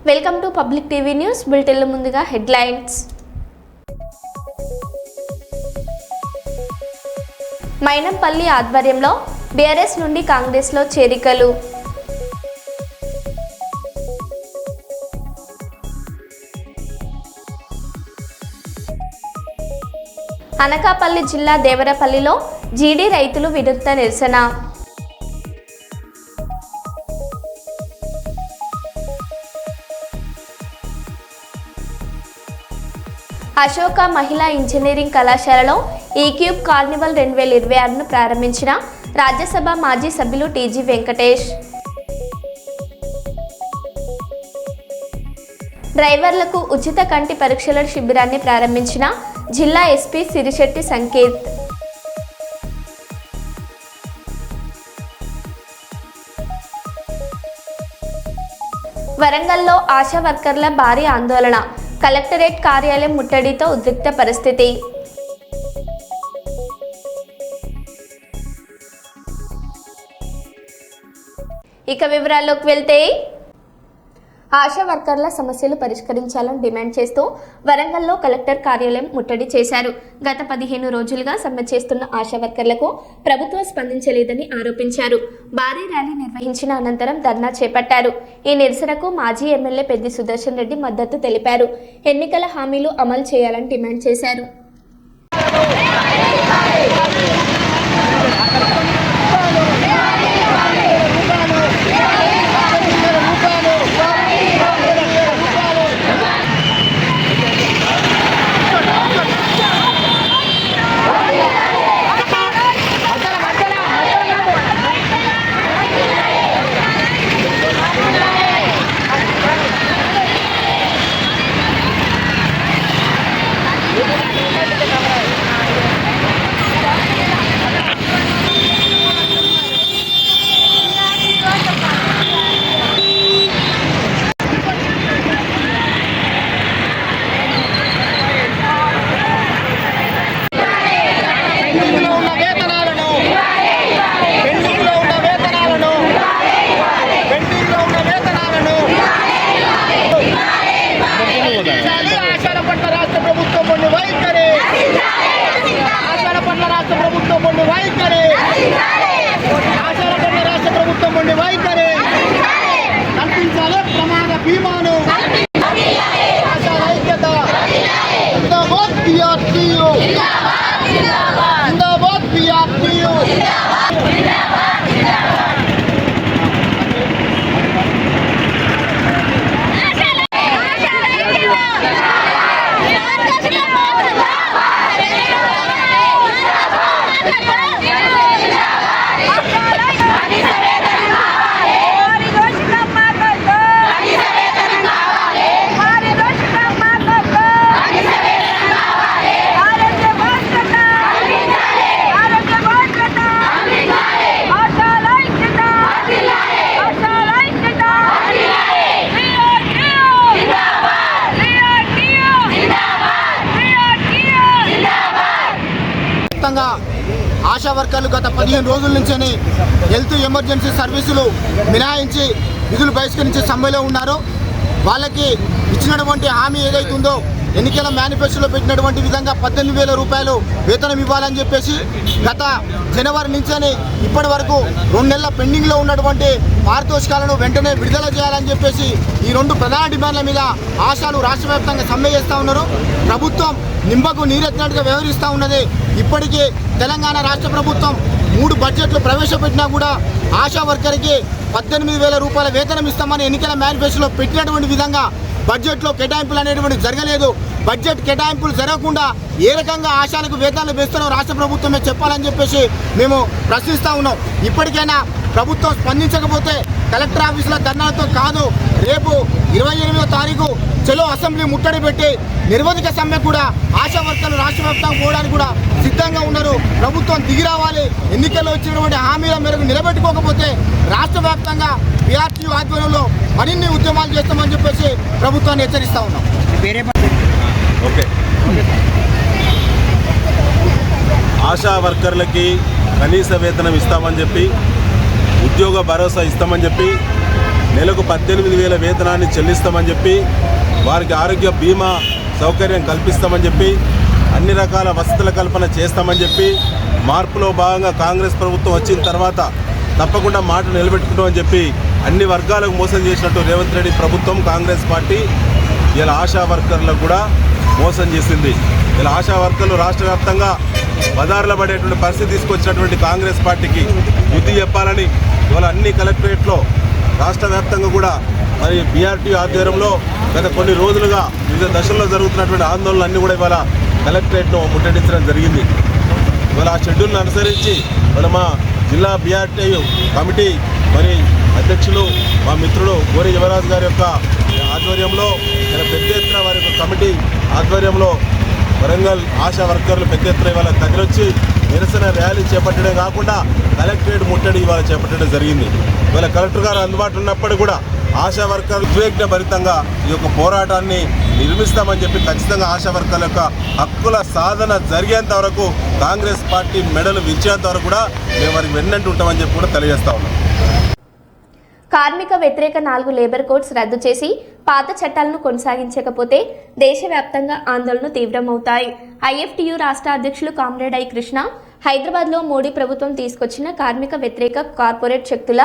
Welcome to public TV news బులెటిన్ల ముందుగా headlines. Mynampally ఆధ్వర్యంలో బీఆర్ఎస్ నుండి కాంగ్రెస్లో చేరికలు. అనకాపల్లి జిల్లా దేవరపల్లిలో జీడీ రైతులు వినూత్న నిరసన. అశోక మహిళా ఇంజనీరింగ్ కళాశాలలో ఈక్యూబ్ కార్నివల్ 2026ను ప్రారంభించిన రాజ్యసభ మాజీ సభ్యులు టీజీ వెంకటేష్. డ్రైవర్లకు ఉచిత కంటి పరీక్షల శిబిరాన్ని ప్రారంభించిన జిల్లా ఎస్పీ సిరిశెట్టి సంకేత్. వరంగల్లో ఆశా వర్కర్ల భారీ ఆందోళన, కలెక్టరేట్ కార్యాలయం ముట్టడితో ఉద్రిక్త పరిస్థితి. ఇక వివరాల్లోకి వెళ్తే, ఆశా వర్కర్ల సమస్యలు పరిష్కరించాలని డిమాండ్ చేస్తూ వరంగల్లో కలెక్టర్ కార్యాలయం ముట్టడి చేశారు. గత 15 రోజులుగా సమ్మె చేస్తున్న ఆశా వర్కర్లకు ప్రభుత్వం స్పందించలేదని ఆరోపించారు. భారీ ర్యాలీ నిర్వహించిన అనంతరం ధర్నా చేపట్టారు. ఈ నిరసనకు మాజీ ఎమ్మెల్యే పెద్ది సుదర్శన్ రెడ్డి మద్దతు తెలిపారు. ఎన్నికల హామీలు అమలు చేయాలని డిమాండ్ చేశారు. ఆశా వర్కర్లు గత 15 రోజుల నుంచి హెల్త్ ఎమర్జెన్సీ సర్వీసులు మినహాయించి విధులు బహిష్కరించే సమ్మెలో ఉన్నారు. వాళ్ళకి ఇచ్చినటువంటి హామీ ఏదైతుందో ఎన్నికల మేనిఫెస్టోలో పెట్టినటువంటి విధంగా 18,000 రూపాయలు వేతనం ఇవ్వాలని చెప్పేసి గత జనవరి నుంచి ఇప్పటి వరకు 2 నెలల పెండింగ్లో ఉన్నటువంటి పారితోషికాలను వెంటనే విడుదల చేయాలని చెప్పేసి ఈ 2 ప్రధాన డిమాండ్ల మీద ఆశాలు రాష్ట్ర వ్యాప్తంగా సమ్మె చేస్తూ ఉన్నారు. ప్రభుత్వం నింబకు నీరెత్తినట్టుగా వ్యవహరిస్తూ ఉన్నది. ఇప్పటికే తెలంగాణ రాష్ట్ర ప్రభుత్వం 3 బడ్జెట్లు ప్రవేశపెట్టినా కూడా ఆశా వర్కర్కి 18,000 రూపాయల వేతనం ఇస్తామని ఎన్నికల మేనిఫెస్టోలో పెట్టినటువంటి విధంగా బడ్జెట్లో కేటాయింపులు అనేటువంటి జరగలేదు. బడ్జెట్ కేటాయింపులు జరగకుండా ఏ రకంగా ఆశాలకు వేతనాలు వేస్తారో రాష్ట్ర ప్రభుత్వమే చెప్పాలని చెప్పేసి మేము ప్రశ్నిస్తూ ఉన్నాం. ఇప్పటికైనా ప్రభుత్వం స్పందించకపోతే కలెక్టర్ ఆఫీసులో ధర్నాలతో కాదు, రేపు 28వ తారీఖు చలో అసెంబ్లీ ముట్టడి పెట్టి నిర్వధిక సమ్మె కూడా ఆశా వర్కర్లు రాష్ట్ర వ్యాప్తంగా పోవడానికి కూడా సిద్ధంగా ఉన్నారు. ప్రభుత్వం దిగి రావాలి. ఎన్నికల్లో ఇచ్చినటువంటి హామీల మేరకు నిలబెట్టుకోకపోతే రాష్ట్ర వ్యాప్తంగా బీఆర్టీయూ ఆధ్వర్యంలో మరిన్ని ఉద్యమాలు చేస్తామని చెప్పేసి ప్రభుత్వాన్ని హెచ్చరిస్తూ ఉన్నాం. ఆశా వర్కర్లకి కనీస వేతనం ఇస్తామని చెప్పి, ఉద్యోగ భరోసా ఇస్తామని చెప్పి నెలకు 18,000 వేతనాన్ని చెల్లిస్తామని చెప్పి, వారికి ఆరోగ్య బీమా సౌకర్యం కల్పిస్తామని చెప్పి, అన్ని రకాల వసతుల కల్పన చేస్తామని చెప్పి, మార్పులో భాగంగా కాంగ్రెస్ ప్రభుత్వం వచ్చిన తర్వాత తప్పకుండా మాట నిలబెట్టుకుంటామని చెప్పి అన్ని వర్గాలకు మోసం చేసినట్టు రేవంత్ రెడ్డి ప్రభుత్వం, కాంగ్రెస్ పార్టీ ఇలా ఆశా వర్కర్లకు కూడా మోసం చేసింది. ఇలా ఆశా వర్కర్లు రాష్ట్ర వ్యాప్తంగా బజార్లో పడేటువంటి పరిస్థితి తీసుకొచ్చినటువంటి కాంగ్రెస్ పార్టీకి బుద్ధి చెప్పాలని ఇవాళ అన్ని కలెక్టరేట్లో రాష్ట్ర వ్యాప్తంగా కూడా మరి బీఆర్టీ ఆధ్వర్యంలో గత కొన్ని రోజులుగా వివిధ దశల్లో జరుగుతున్నటువంటి ఆందోళనలు అన్నీ కూడా ఇవాళ కలెక్టరేట్ను ముట్టడించడం జరిగింది. ఇవాళ ఆ షెడ్యూల్ను అనుసరించి ఇవాళ మా జిల్లా బీఆర్టీ కమిటీ మరి అధ్యక్షులు మా మిత్రుడు గోరి యువరాజు గారి యొక్క ఆధ్వర్యంలో పెద్ద ఎత్తున వారి యొక్క కమిటీ ఆధ్వర్యంలో వరంగల్ ఆశా వర్కర్లు పెద్ద ఎత్తున ఇవాళ కదిలొచ్చి నిరసన ర్యాలీ చేపట్టడం కాకుండా కలెక్టరేట్ ముట్టడి ఇవాళ చేపట్టడం జరిగింది. ఇవాళ కలెక్టర్ గారు అందుబాటులో ఉన్నప్పుడు కూడా ఆశా వర్కర్లు ఉద్వేగ భరితంగా ఈ యొక్క పోరాటాన్ని నిర్మిస్తామని చెప్పి ఖచ్చితంగా ఆశా వర్కర్ల యొక్క హక్కుల సాధన జరిగేంత వరకు, కాంగ్రెస్ పార్టీ మెడలు విరిచేంత వరకు కూడా మేము వారికి వెన్నంటూ ఉంటామని చెప్పి కూడా తెలియజేస్తా ఉన్నాం. కార్మిక వ్యతిరేక 4 లేబర్ కోడ్స్ రద్దు చేసి పాత చట్టాలను కొనసాగించకపోతే దేశవ్యాప్తంగా ఆందోళనలు తీవ్రమవుతాయి. ఐఎఫ్టియు రాష్ట్ర అధ్యక్షులు కామ్రేడ్ ఐ కృష్ణ హైదరాబాద్లో మోడీ ప్రభుత్వం తీసుకొచ్చిన కార్మిక వ్యతిరేక కార్పొరేట్ శక్తుల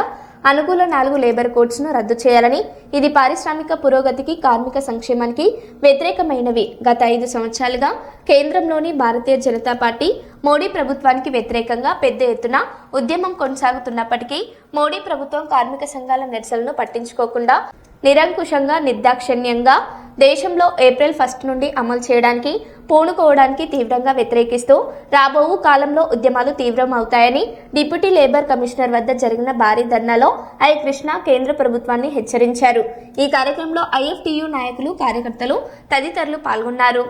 అనుకూల 4 లేబర్ కోడ్స్ను రద్దు చేయాలని, ఇది పారిశ్రామిక పురోగతికి, కార్మిక సంక్షేమానికి వ్యతిరేకమైనవి. గత 5 సంవత్సరాలుగా కేంద్రంలోని భారతీయ జనతా పార్టీ మోడీ ప్రభుత్వానికి వ్యతిరేకంగా పెద్ద ఎత్తున ఉద్యమం కొనసాగుతున్నప్పటికీ మోడీ ప్రభుత్వం కార్మిక సంఘాల నిరసనలను పట్టించుకోకుండా నిరంకుశంగా, నిర్దాక్షిణ్యంగా దేశంలో ఏప్రిల్ 1 నుండి అమలు చేయడానికి పూనుకోవడానికి తీవ్రంగా వ్యతిరేకిస్తూ రాబోవు కాలంలో ఉద్యమాలు తీవ్రం అవుతాయని డిప్యూటీ లేబర్ కమిషనర్ వద్ద జరిగిన భారీ ధర్నాలో ఐ కృష్ణ కేంద్ర ప్రభుత్వాన్ని హెచ్చరించారు. ఈ కార్యక్రమంలో ఐఎఫ్టియు నాయకులు, కార్యకర్తలు తదితరులు పాల్గొన్నారు.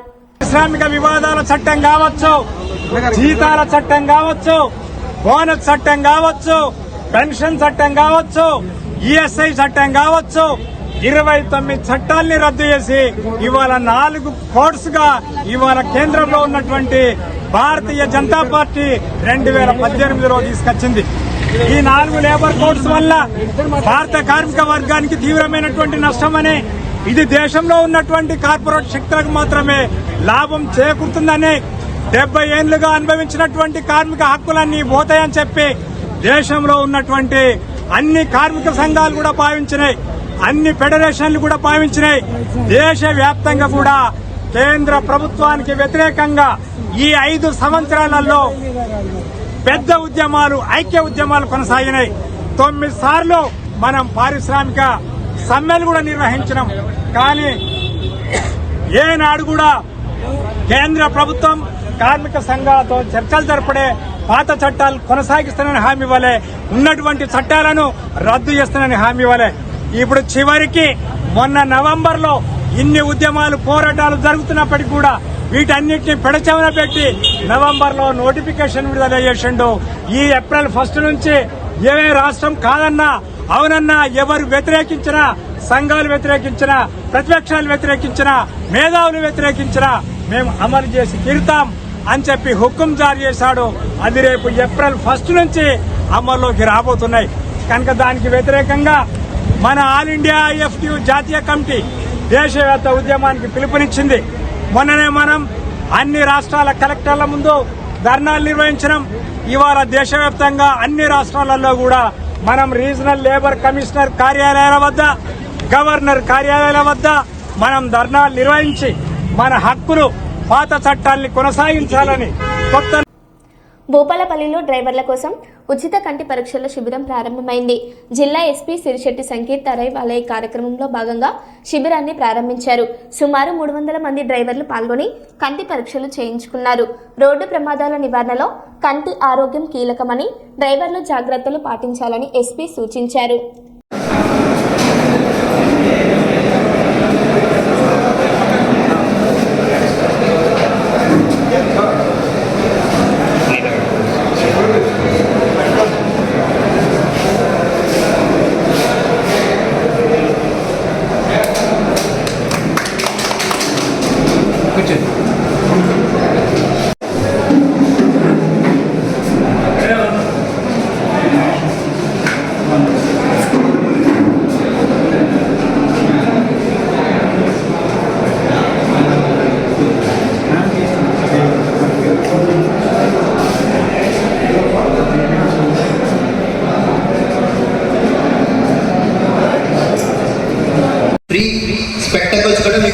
శ్రామిక వివాదాల చట్టం కావచ్చు, జీతాల చట్టం కావచ్చు, బోనస్ చట్టం కావచ్చు, పెన్షన్ చట్టం కావచ్చు, ఈఎస్ఐ చట్టం కావచ్చు, 29 చట్టాల్ని రద్దు చేసి ఇవాళ 4 కోడ్స్ గా ఇవాళ కేంద్రంలో ఉన్నటువంటి భారతీయ జనతా పార్టీ 2018లో తీసుకొచ్చింది. ఈ 4 లేబర్ కోడ్స్ వల్ల భారత కార్మిక వర్గానికి తీవ్రమైనటువంటి నష్టమని, ఇది దేశంలో ఉన్నటువంటి కార్పొరేట్ శక్తులకు మాత్రమే లాభం చేకూరుతుందని, 70 ఏళ్లుగా అనుభవించినటువంటి కార్మిక హక్కులన్నీ పోతాయని చెప్పి దేశంలో ఉన్నటువంటి అన్ని కార్మిక సంఘాలు కూడా భావించినాయి, అన్ని ఫెడరేషన్లు కూడా భావించినాయి. దేశవ్యాప్తంగా కూడా కేంద్ర ప్రభుత్వానికి వ్యతిరేకంగా ఈ 5 సంవత్సరాలలో పెద్ద ఉద్యమాలు, ఐక్య ఉద్యమాలు కొనసాగినాయి. 9 సార్లు మనం పారిశ్రామిక సమ్మెలు కూడా నిర్వహించినాం. కానీ ఏనాడు కూడా కేంద్ర ప్రభుత్వం కార్మిక సంఘాలతో చర్చలు జరపడే పాత చట్టాలు కొనసాగిస్తానని హామీ ఇవ్వలే, ఉన్నటువంటి చట్టాలను రద్దు చేస్తానని హామీ ఇవ్వలే. ఇప్పుడు చివరికి మొన్న నవంబర్లో ఇన్ని ఉద్యమాలు, పోరాటాలు జరుగుతున్నప్పటికీ కూడా వీటన్నిటిని పెడచెవిన పెట్టి నవంబర్లో నోటిఫికేషన్ విడుదల చేసిండు. ఈ ఏప్రిల్ 1 నుంచి ఏ రాష్ట్రం కాదన్నా, అవునన్నా, ఎవరు వ్యతిరేకించినా, సంఘాలు వ్యతిరేకించినా, ప్రతిపక్షాలు వ్యతిరేకించినా, మేధావులు వ్యతిరేకించినా మేము అమలు చేసి తీరుతాం అని చెప్పి హుకుం జారీ చేశాడు. అది రేపు ఏప్రిల్ 1 నుంచి అమల్లోకి రాబోతున్నాయి. కనుక దానికి వ్యతిరేకంగా మన ఆల్ ఇండియా ఐఎఫ్టియు జాతీయ కమిటీ దేశవ్యాప్త ఉద్యమానికి పిలుపునిచ్చింది. మొన్ననే మనం అన్ని రాష్ట్రాల కలెక్టర్ల ముందు ధర్నాలు నిర్వహించడం. ఇవాళ దేశవ్యాప్తంగా అన్ని రాష్ట్రాలలో కూడా మనం రీజనల్ లేబర్ కమిషనర్ కార్యాలయాల వద్ద, గవర్నర్ కార్యాలయాల వద్ద మనం ధర్నాలు నిర్వహించి మన హక్కులు, పాత చట్టాల్ని కొనసాగించాలని కొత్త. భూపాలపల్లిలో డ్రైవర్ల కోసం ఉచిత కంటి పరీక్షల శిబిరం ప్రారంభమైంది. జిల్లా ఎస్పీ సిరిశెట్టి సంకీర్త అరైవాలయ కార్యక్రమంలో భాగంగా శిబిరాన్ని ప్రారంభించారు. సుమారు 300 మంది డ్రైవర్లు పాల్గొని కంటి పరీక్షలు చేయించుకున్నారు. రోడ్డు ప్రమాదాల నివారణలో కంటి ఆరోగ్యం కీలకమని, డ్రైవర్లు జాగ్రత్తలు పాటించాలని ఎస్పీ సూచించారు.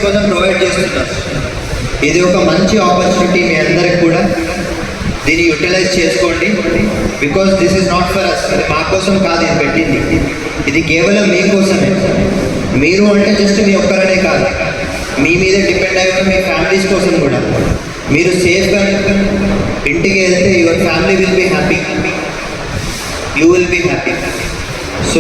మీకోసం ప్రొవైడ్ చేస్తున్నాం. ఇది ఒక మంచి ఆపర్చునిటీ మీ అందరికి కూడా. దీన్ని యూటిలైజ్ చేసుకోండి. Because this is not for us. ఇది మా కోసం కాదు ఇది పెట్టింది, ఇది కేవలం మీకోసమే. మీరు అంటే జస్ట్ మీ ఒక్కరనే కాదు, మీ మీద డిపెండ్ అయిన మీ ఫ్యామిలీస్ కోసం కూడా. మీరు సేఫ్గా ఇంటికి వెళ్తే your family will be happy, you will be happy. So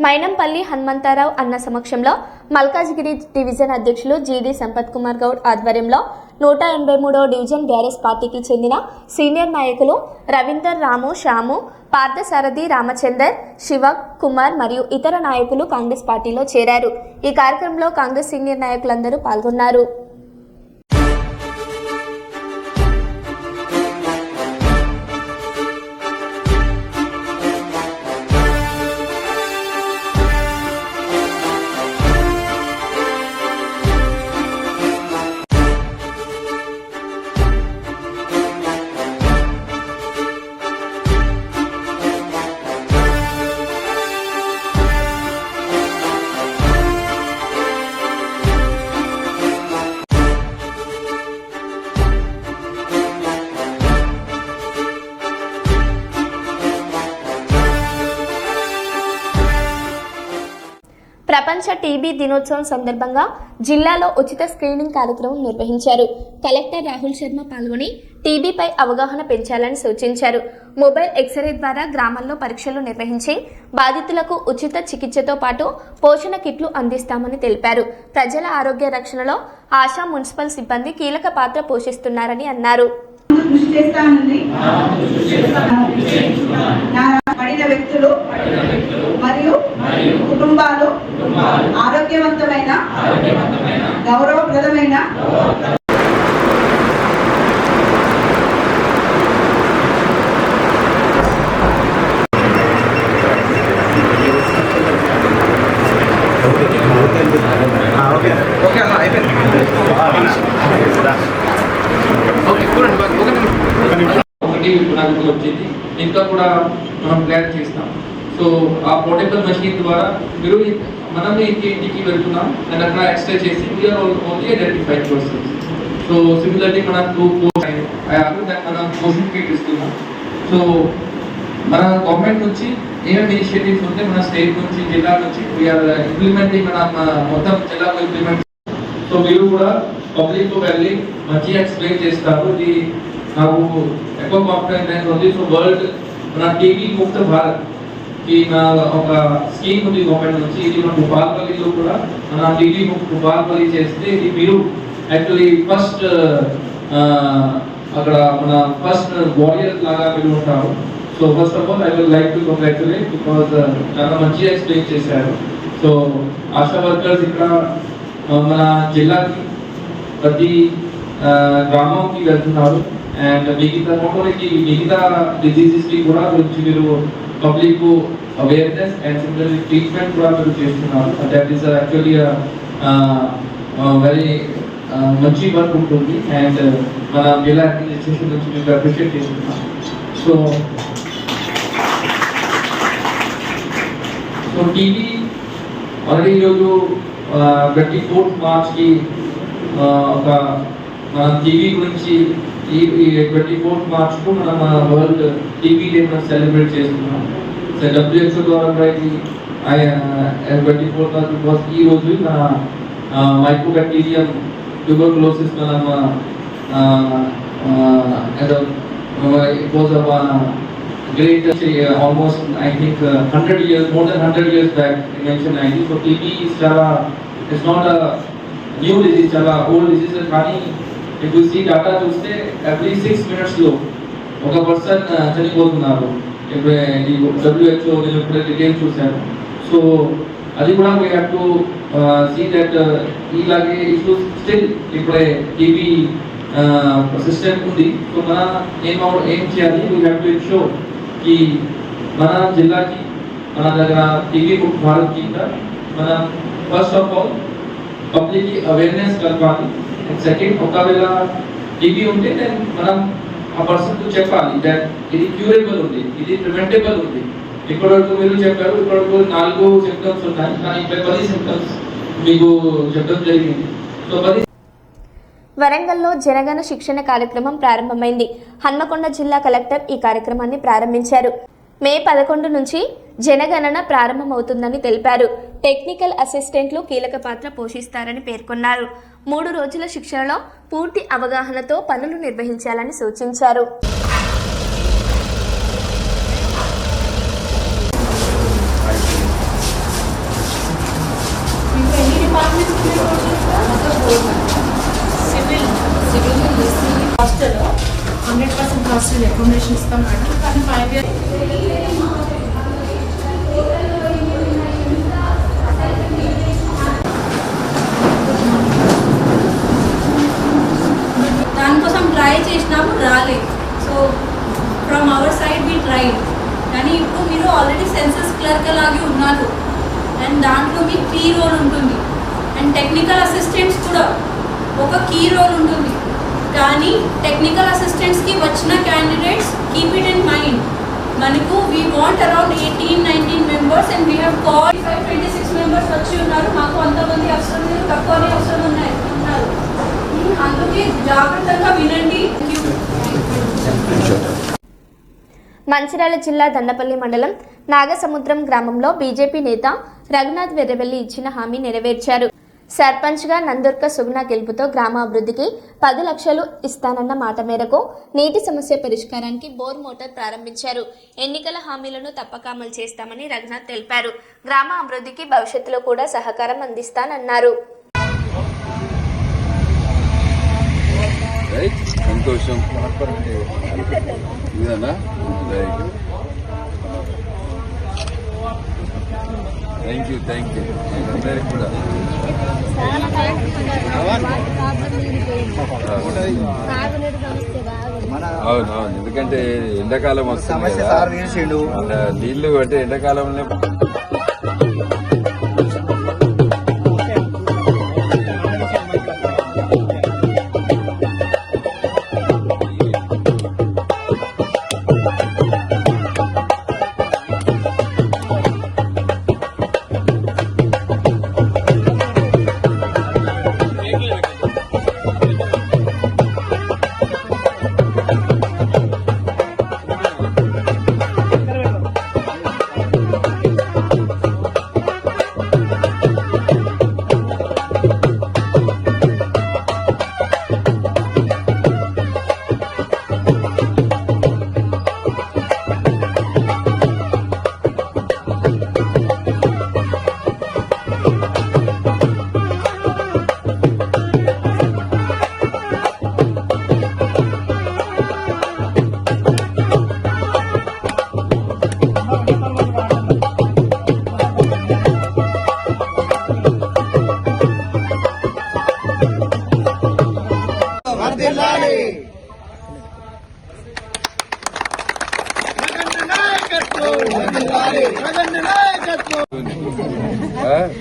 Mainampalli Hanumantharao అన్న సమక్షంలో మల్కాజ్గిరి డివిజన్ అధ్యక్షులు జీడి సంపత్ కుమార్ గౌడ్ ఆధ్వర్యంలో 183వ డివిజన్ బీఆర్ఎస్ పార్టీకి చెందిన సీనియర్ నాయకులు రవీందర్, రాము, శ్యాము, పార్థసారథి, రామచందర్, శివ కుమార్ మరియు ఇతర నాయకులు కాంగ్రెస్ పార్టీలో చేరారు. ఈ కార్యక్రమంలో కాంగ్రెస్ సీనియర్ నాయకులందరూ పాల్గొన్నారు. ప్రపంచ టీబీ దినోత్సవం సందర్భంగా జిల్లాలో ఉచిత స్క్రీనింగ్ కార్యక్రమం నిర్వహించారు. కలెక్టర్ రాహుల్ శర్మ పాల్గొని టీబీపై అవగాహన పెంచాలని సూచించారు. మొబైల్ ఎక్స్రే ద్వారా గ్రామాల్లో పరీక్షలు నిర్వహించి బాధితులకు ఉచిత చికిత్సతో పాటు పోషణ కిట్లు అందిస్తామని తెలిపారు. ప్రజల ఆరోగ్య రక్షణలో ఆశా, మున్సిపల్ సిబ్బంది కీలక పాత్ర పోషిస్తున్నారని అన్నారు. పడిన వ్యక్తులు మరియు కుటుంబాలు ఆరోగ్యవంతమైన, గౌరవప్రదమైన వచ్చింది. ఇంకా కూడా మనం ప్లాన్ చేస్తాం. సో ఆ పోర్టబుల్ మెషిన్ ద్వారా మీరు మనం ఇంటికి వెళ్తున్నాం అండ్ అక్కడ ఎక్స్ట్రా చేసి we are only identified persons. So similarly మనం మనం పోషన్ కిట్ ఇస్తున్నాం. సో మన గవర్నమెంట్ నుంచి ఏమేమి ఇనిషియేటివ్స్ ఉంటే మన స్టేట్ నుంచి, జిల్లా నుంచి వీఆర్ ఇంప్లిమెంటింగ్. మనం మొత్తం జిల్లాలో ఇంప్లిమెంట్. సో మీరు కూడా పబ్లిక్ వెళ్ళి మంచిగా ఎక్స్ప్లెయిన్ చేస్తారు. ఇది నాకు ఎక్కువ కాన్ఫిడెన్స్ ఉంది. సో వరల్డ్ మన టీబీ ముక్త భారత్ కి ఒక స్కీమ్ ఉంది గవర్నమెంట్ నుంచి. ఇది మన భూపాల్పల్లిలో కూడా మన టీబీ ముక్త భూపాల్పల్లి చేస్తే ఇది మీరు యాక్చువల్లీ ఫస్ట్ అక్కడ మన ఫస్ట్ వారియర్ లాగా మీరు ఉంటారు. So first of all I will like to congratulate because చాలా మంచిగా ఎక్స్ప్లెయిన్ చేశారు. సో ఆశా వర్కర్స్ ఇక్కడ మన జిల్లాకి ప్రతి గ్రామంకి వెళ్తున్నారు అండ్ మిగతా డిజీజెస్ కి కూడా గురించి మీరు public awareness and similarly treatment కూడా మీరు చేస్తున్నారు. దట్ ఈస్ యాక్చువల్లీ వెరీ మంచి వర్క్ ఉంటుంది అండ్ మన జిల్లా అడ్మినిస్ట్రేషన్ నుంచి మీకు అప్రిషియేట్ చేస్తున్నాం. సో టీవీ ఆల్రెడీ ఈరోజు 24th మార్చ్కి ఒక మన టీవీ గురించి ఈ 24th మార్చ్కు మనం వరల్డ్ టీవీ డే మనం సెలబ్రేట్ చేస్తున్నాం. సో WHO ద్వారా కూడా ఇది 24th మార్చ్ బికాస్ ఈ రోజు మన మైకోబాక్టీరియం ట్యూబర్కులోసిస్ మనం it was a great almost I think 100 years, more than 100 years back in 1990. So TB is it's not a new disease, chala old disease. Kani if you see data చూస్తే every 6 minutes లో ఒక person చనిపోతున్నారు. ఇప్పుడు ఈ WHO నేను ఇప్పుడు detail చూశాను. So అది కూడా we have to see that ఇలాగే ఇష్యూస్ స్టిల్ ఇప్పుడే టీబీ సిస్టమ్ ఉంది. సో మన ఏం చేయాలి, we have to ensure कि మన జిల్లాకి మన దగ్గర టీబీ భారత్ కింద మన ఫస్ట్ ఆఫ్ ఆల్ పబ్లిక్ కి అవేర్నెస్ కలపాలి. అండ్ సెకండ్, ఒకవేళ టీబీ ఉంటే దెన్ మనం ఆ పర్సన్ కు చెప్పాలి దట్ ఇది క్యూరబుల్ ఉంది, ఇది ప్రివెంటబుల్ ఉంది. ఇప్పటివరకు మీరు చెప్పారు, ఇప్పటివరకు 4 సింప్టమ్స్ ఉన్నాయి, కానీ 10 సింప్టమ్స్ మీకు చెప్పడం జరిగింది. So, but వరంగల్లో జనగణ శిక్షణ కార్యక్రమం ప్రారంభమైంది. హన్మకొండ జిల్లా కలెక్టర్ ఈ కార్యక్రమాన్ని ప్రారంభించారు. మే 11 నుంచి జనగణన ప్రారంభమవుతుందని తెలిపారు. టెక్నికల్ అసిస్టెంట్లు కీలక పాత్ర పోషిస్తారని పేర్కొన్నారు. 3 రోజుల శిక్షణలో పూర్తి అవగాహనతో పనులు నిర్వహించాలని సూచించారు. హాస్టల్ 100% హాస్టల్ అకామిడేషన్ ఇస్తాం మేడం. కానీ 5 years దానికోసం ట్రై చేసినాము, రాలేదు. So from our side we tried. కానీ ఇప్పుడు మీరు ఆల్రెడీ సెన్సస్ క్లర్క్ లాగే ఉన్నారు అండ్ దాంట్లో మీ కీ రోల్ ఉంటుంది అండ్ టెక్నికల్ అసిస్టెంట్స్ కూడా ఒక కీ రోల్ ఉంటుంది. కానీ టెక్నికల్ అసిస్టెంట్స్కి వచ్చిన candidates keep it in mind, మనకు we want around 18-19 members and we have call 26 members వచ్చి ఉన్నారు. మాకు అంతమంది అవసరం లేదు, తక్కువనే అవసరం ఉన్నారు. అందుకే జాగ్రత్తగా వినండి. మంచిర్యాల జిల్లా దండపల్లి మండలం నాగసముద్రం గ్రామంలో బీజేపీ నేత రఘునాథ్ వెర్రవెల్లి ఇచ్చిన హామీ నెరవేర్చారు. సర్పంచ్గా నందుర్క సుగుణ గెలుపుతో గ్రామాభివృద్ధికి 10 లక్షలు ఇస్తానన్న మాట మేరకు నీటి సమస్య పరిష్కారానికి బోర్ మోటార్ ప్రారంభించారు. ఎన్నికల హామీలను తప్పక అమలు చేస్తామని రఘునాథ్ తెలిపారు. గ్రామ అభివృద్ధికి భవిష్యత్తులో కూడా సహకారం అందిస్తానన్నారు. సంతోషం. థ్యాంక్ యూ అందరికి కూడా. అవునవును, ఎందుకంటే ఎండాకాలం వస్తుంది కదా, నీళ్లు అంటే ఎండాకాలంలో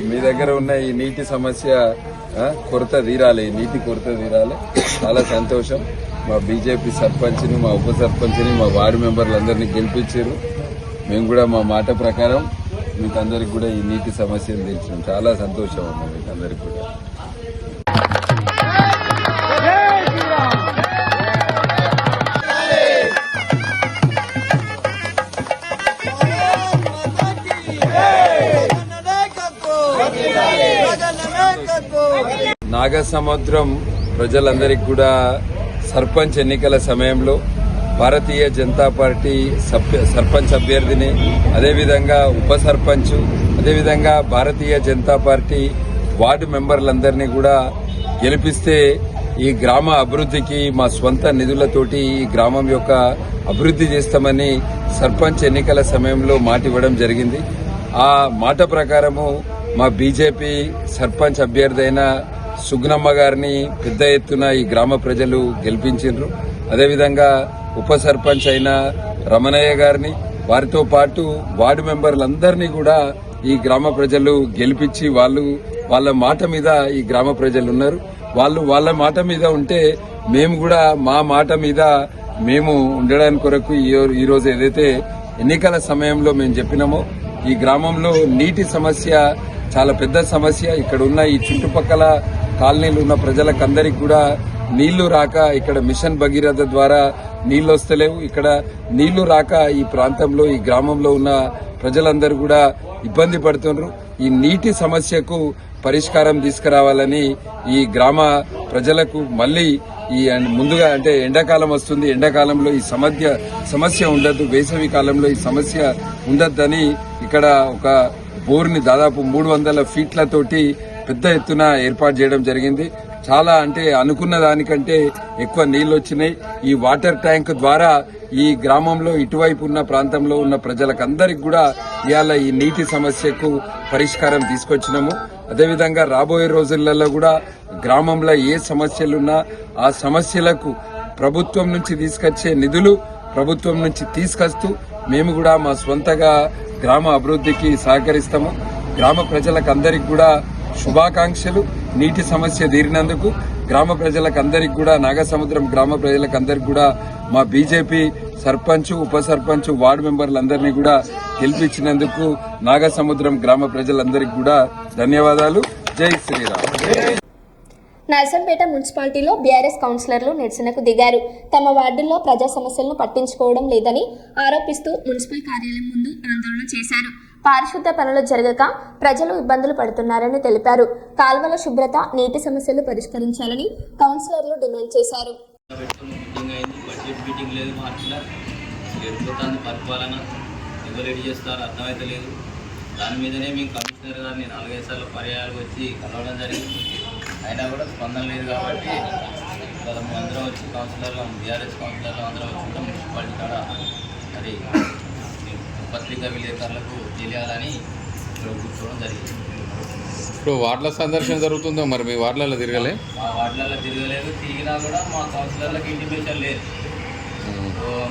మీ దగ్గర ఉన్న ఈ నీటి సమస్య కొరత తీరాలి, నీటి కొరత తీరాలి. చాలా సంతోషం. మా బీజేపీ సర్పంచ్ని, మా ఉప సర్పంచ్ని, మా వార్డు మెంబర్లందరినీ గెలిపించారు. మేము కూడా మా మాట ప్రకారం మీకు అందరికి కూడా ఈ నీటి సమస్యను తీర్చాం. చాలా సంతోషం అమ్మా మీకు అందరికి కూడా. నాగసముద్రం ప్రజలందరికీ కూడా సర్పంచ్ ఎన్నికల సమయంలో భారతీయ జనతా పార్టీ సర్పంచ్ అభ్యర్థిని, అదేవిధంగా ఉప సర్పంచ్, అదేవిధంగా భారతీయ జనతా పార్టీ వార్డు మెంబర్లందరినీ కూడా గెలిపిస్తే ఈ గ్రామ అభివృద్ధికి మా స్వంత నిధులతోటి ఈ గ్రామం యొక్క అభివృద్ధి చేస్తామని సర్పంచ్ ఎన్నికల సమయంలో మాట ఇవ్వడం జరిగింది. ఆ మాట ప్రకారము మా బీజేపీ సర్పంచ్ అభ్యర్థి అయిన సుగుణమ్మ గారిని పెద్ద ఎత్తున ఈ గ్రామ ప్రజలు గెలిపించారు. అదేవిధంగా ఉప సర్పంచ్ అయిన రమణయ్య గారిని, వారితో పాటు వార్డు మెంబర్లందరినీ కూడా ఈ గ్రామ ప్రజలు గెలిపించి వాళ్ళ మాట మీద ఈ గ్రామ ప్రజలు ఉన్నారు. వాళ్ళ మాట మీద ఉంటే మేము కూడా మా మాట మీద మేము ఉండడానికి కొరకు ఈ రోజు ఏదైతే ఎన్నికల సమయంలో మేము చెప్పినామో, ఈ గ్రామంలో నీటి సమస్య చాలా పెద్ద సమస్య. ఇక్కడ ఉన్న ఈ చుట్టుపక్కల కాలనీలు ఉన్న ప్రజలకందరికి కూడా నీళ్లు రాక ఇక్కడ మిషన్ భగీరథ ద్వారా నీళ్లు వస్తలేవు. ఇక్కడ నీళ్లు రాక ఈ ప్రాంతంలో ఈ గ్రామంలో ఉన్న ప్రజలందరూ కూడా ఇబ్బంది పడుతున్నారు. ఈ నీటి సమస్యకు పరిష్కారం తీసుకురావాలని ఈ గ్రామ ప్రజలకు మళ్లీ ఈ ముందుగా అంటే ఎండాకాలం వస్తుంది, ఎండాకాలంలో ఈ సమస్య ఉండద్దు, వేసవి కాలంలో ఈ సమస్య ఉండద్దని ఇక్కడ ఒక బోర్ని దాదాపు 300 ఫీట్లతోటి పెద్ద ఎత్తున ఏర్పాటు చేయడం జరిగింది. చాలా అంటే అనుకున్న దానికంటే ఎక్కువ నీళ్లు వచ్చినాయి. ఈ వాటర్ ట్యాంక్ ద్వారా ఈ గ్రామంలో ఇటువైపు ఉన్న ప్రాంతంలో ఉన్న ప్రజలకందరికి కూడా ఇవాళ ఈ నీటి సమస్యకు పరిష్కారం తీసుకొచ్చినాము. అదేవిధంగా రాబోయే రోజులలో కూడా గ్రామంలో ఏ సమస్యలున్నా ఆ సమస్యలకు ప్రభుత్వం నుంచి తీసుకొచ్చే నిధులు ప్రభుత్వం నుంచి తీసుకొస్తూ మేము కూడా మా స్వంతగా గ్రామ అభివృద్ధికి సహకరిస్తాము. గ్రామ ప్రజలకందరికి కూడా శుభాకాంక్షలు. నీటి సమస్య తీరినందుకు గ్రామ ప్రజలకందరికి కూడా, నాగసముద్రం గ్రామ ప్రజలకందరికి కూడా మా బీజేపీ సర్పంచ్, ఉప సర్పంచ్, వార్డు మెంబర్లందరినీ కూడా గెలిపించినందుకు నాగసముద్రం గ్రామ ప్రజలందరికీ కూడా ధన్యవాదాలు. జై శ్రీరామ్. నర్సంపేట మున్సిపాలిటీలో బీఆర్ఎస్ కౌన్సిలర్లు నిరసనకు దిగారు. తమ వార్డుల్లో ప్రజా సమస్యలను పట్టించుకోవడం లేదని ఆరోపిస్తూ మున్సిపల్ కార్యాలయం ముందు ఆందోళన చేశారు. పారిశుద్ధ పనులు జరగక ప్రజలు ఇబ్బందులు పడుతున్నారని తెలిపారు. కాల్వల శుభ్రత, నీటి సమస్యలు పరిష్కరించాలని కౌన్సిలర్లు డిమాండ్ చేశారు. దాని మీదనే మేము కమిషనర్ గారిని 4-5 సార్లు పర్యాయాలు వచ్చి కలవడం జరిగింది. అయినా కూడా స్పందన లేదు. కాబట్టి అందరం వచ్చి కౌన్సిలర్లు, బీఆర్ఎస్ కౌన్సిలర్లు అందరం వచ్చి మున్సిపాలిటీ కాడ అది పత్రికా విలేకరులకు తెలియాలని కూర్చోవడం జరిగింది. ఇప్పుడు వార్డుల సందర్శన జరుగుతుందో మరి మీ వార్డులలో తిరగలే? మా వార్డులలో తిరగలేదు. తిరిగినా కూడా మా కౌన్సిలర్లకు ఇంటిమేషన్ లేదు.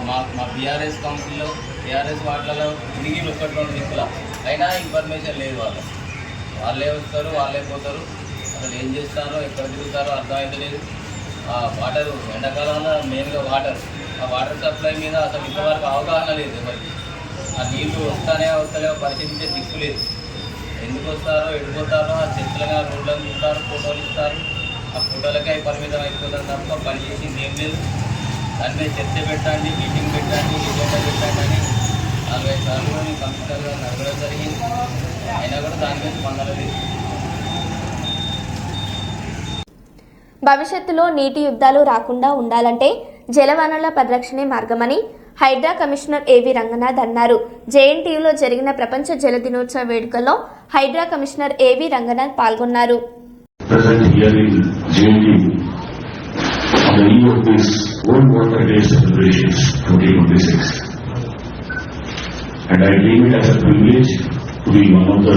మా బీఆర్ఎస్ కౌన్సిల్లో బీఆర్ఎస్ వార్డులలో తిరిగి 1-2 దిక్కుల అయినా ఇన్ఫర్మేషన్ లేదు. వాళ్ళే వస్తారు, వాళ్ళే పోతారు. అసలు ఏం చేస్తారో, ఎక్కడ తిరుగుతారో అర్థమవుతలేదు. వాటర్ ఎండాకాలంలో మెయిన్గా ఆ వాటర్ సప్లై మీద అసలు ఇంతవరకు అవగాహన లేదు ఎవరికి. ఆ నీళ్లు వస్తలేవో పరిశీలించే దిక్కు లేదు. ఎందుకు వస్తారో, ఎడిపోతారో, ఆ చెట్లుగా రోడ్లను చూస్తారు, ఫోటోలు ఇస్తారు. ఆ ఫోటోలకే పరిమితం అయిపోతారు తప్ప పని చేసింది ఏం లేదు. దాని మీద చర్చ పెట్టండి, మీటింగ్ పెట్టండి, ఎజెండా పెట్టండి అని 4-5 సార్లు నేను కమిషనర్ గారు అడగడం జరిగింది. అయినా కూడా దాని మీద స్పందన లేదు. భవిష్యత్తులో నీటి యుద్ధాలు రాకుండా ఉండాలంటే జలవనరుల పరిరక్షణే మార్గమని హైడ్రా కమిషనర్ ఏవి రంగనాథ్ అన్నారు. జేఎన్టీయూలో జరిగిన ప్రపంచ జల దినోత్సవ వేడుకల్లో హైడ్రా కమిషనర్ ఏవి రంగనాథ్ పాల్గొన్నారు. And I deem it as a privilege to be one of the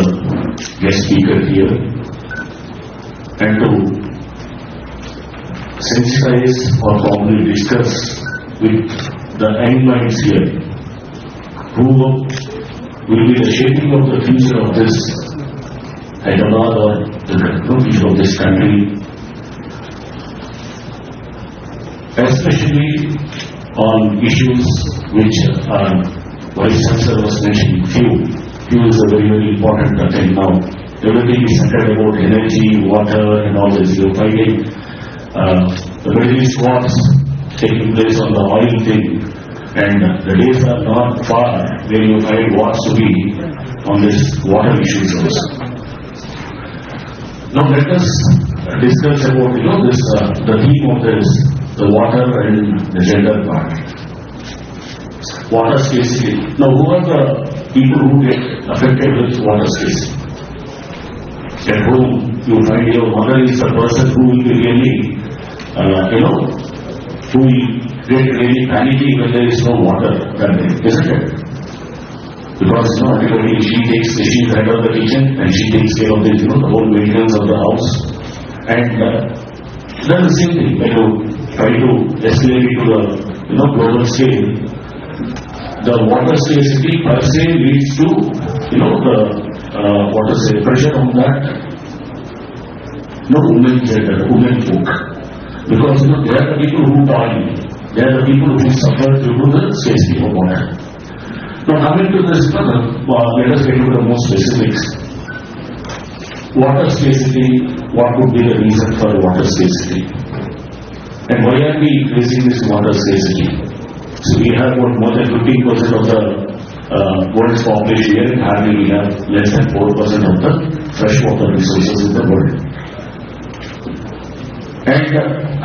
guest speakers here and to sensitize or formally discuss with the young minds here who will be the shaping of the future of this Hyderabad or the future of this country, especially on issues which are Vice Chancellor was mentioning. Fuel is a very, very important thing now. Everything is centered about energy, water and all this. You're finding the Middle East wars taking place on the oil thing, and the days are not far where you find wars to be on this water issues also. Now let us discuss about this the theme of this, the water and the gender part. Water scarcity. Now, who are the people who get affected with water scarcity? At home, you find your mother is the person who will be really, who will get really panicky when there is no water that day, isn't it? Because ultimately she's head of the kitchen and she takes care of the whole maintenance of the house, and that's the same thing. When you try to escalate it to the global scale, the water scarcity per se leads to, the pressure on that, women folk. Because, they are the people who die. They are the people who suffer due to the scarcity of water. Now, coming to this, let us get into the more specifics. water scarcity, what would be the reason for water scarcity? And why are we facing this water scarcity? So we have more than 15% of the world's population here, and hardly we have less than 4% of the freshwater resources in the world. And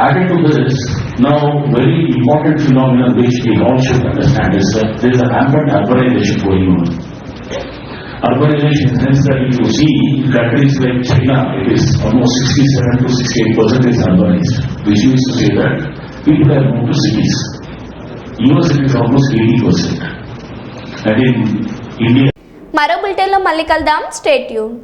added to this, now very important phenomenon which we all should understand is that there is a rampant urbanization going on. Urbanization in the sense that if you see countries like China, it is almost 67 to 68% is urbanized, which means to say that people have moved to cities. US it is almost 80%. And in India. మరో బులెటిన్లో మళ్ళీ కలుద్దాం. Stay tune.